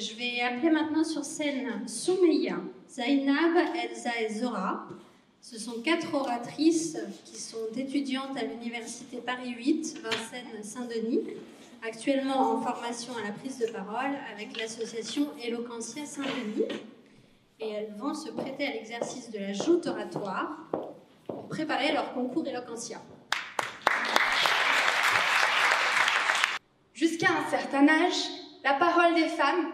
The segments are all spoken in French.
Je vais appeler maintenant sur scène Soumeya, Zainab, Elsa et Zora. Ce sont 4 oratrices qui sont étudiantes à l'université Paris 8, Vincennes-Saint-Denis, actuellement en formation à la prise de parole avec l'association Eloquentia Saint-Denis. Et elles vont se prêter à l'exercice de la joute oratoire pour préparer leur concours Eloquentia. Jusqu'à un certain âge, la parole des femmes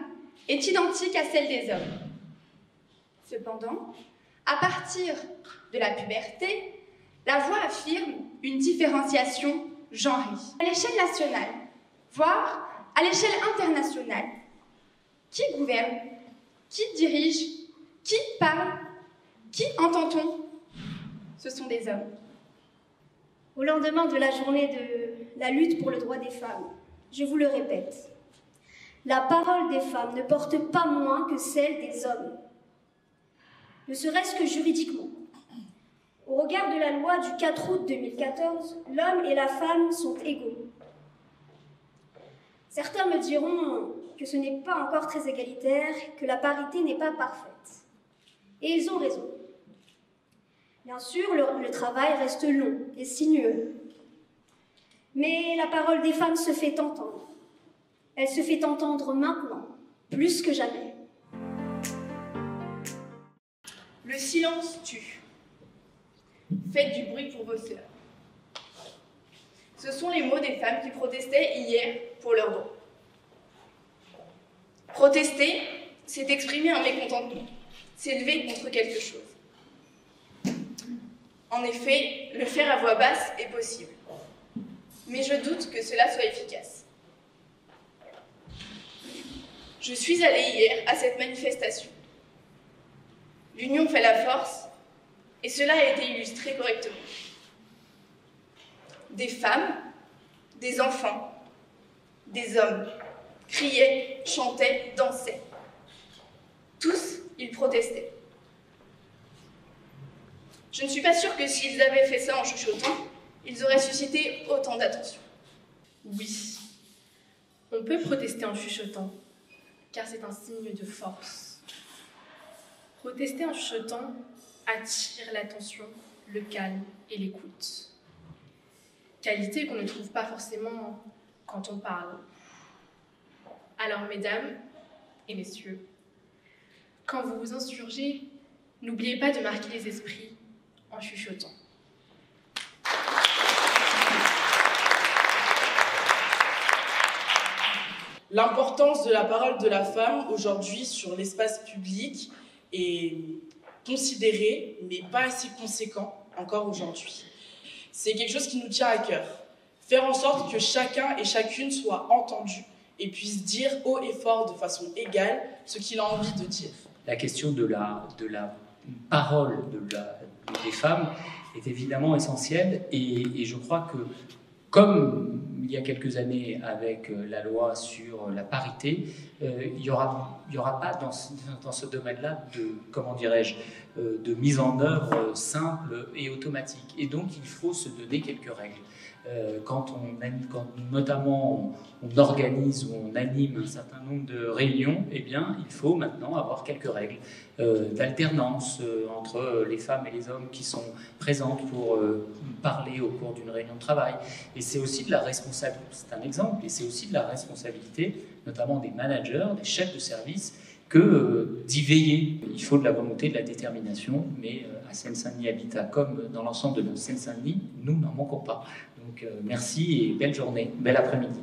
est identique à celle des hommes. Cependant, à partir de la puberté, la voix affirme une différenciation genrée. À l'échelle nationale, voire à l'échelle internationale, qui gouverne? Qui dirige? Qui parle? Qui entend-on? Ce sont des hommes. Au lendemain de la journée de la lutte pour le droit des femmes, je vous le répète, la parole des femmes ne porte pas moins que celle des hommes, ne serait-ce que juridiquement. Au regard de la loi du 4 août 2014, l'homme et la femme sont égaux. Certains me diront que ce n'est pas encore très égalitaire, que la parité n'est pas parfaite. Et ils ont raison. Bien sûr, le travail reste long et sinueux. Mais la parole des femmes se fait entendre. Elle se fait entendre maintenant, plus que jamais. Le silence tue. Faites du bruit pour vos sœurs. Ce sont les mots des femmes qui protestaient hier pour leurs droits. Protester, c'est exprimer un mécontentement, c'est lever contre quelque chose. En effet, le faire à voix basse est possible. Mais je doute que cela soit efficace. Je suis allée hier à cette manifestation. L'union fait la force, et cela a été illustré correctement. Des femmes, des enfants, des hommes criaient, chantaient, dansaient. Tous, ils protestaient. Je ne suis pas sûre que s'ils avaient fait ça en chuchotant, ils auraient suscité autant d'attention. Oui, on peut protester en chuchotant, car c'est un signe de force. Protester en chuchotant attire l'attention, le calme et l'écoute. Qualité qu'on ne trouve pas forcément quand on parle. Alors, mesdames et messieurs, quand vous vous insurgez, n'oubliez pas de marquer les esprits en chuchotant. L'importance de la parole de la femme aujourd'hui sur l'espace public est considéré, mais pas assez conséquent encore aujourd'hui. C'est quelque chose qui nous tient à cœur. Faire en sorte que chacun et chacune soit entendu et puisse dire haut et fort de façon égale ce qu'il a envie de dire. La question de la parole des femmes est évidemment essentielle et je crois que comme il y a quelques années avec la loi sur la parité, il y aura pas dans ce domaine-là de mise en œuvre simple et automatique. Et donc il faut se donner quelques règles. Quand notamment on organise ou on anime un certain nombre de réunions, eh bien, il faut maintenant avoir quelques règles d'alternance entre les femmes et les hommes qui sont présentes pour parler au cours d'une réunion de travail. Et c'est aussi de la responsabilité, c'est un exemple, et c'est aussi de la responsabilité, notamment des managers, des chefs de service, que d'y veiller. Il faut de la volonté, de la détermination, mais à Seine-Saint-Denis Habitat, comme dans l'ensemble de Seine-Saint-Denis, nous n'en manquons pas. Donc merci et belle journée, bel après-midi.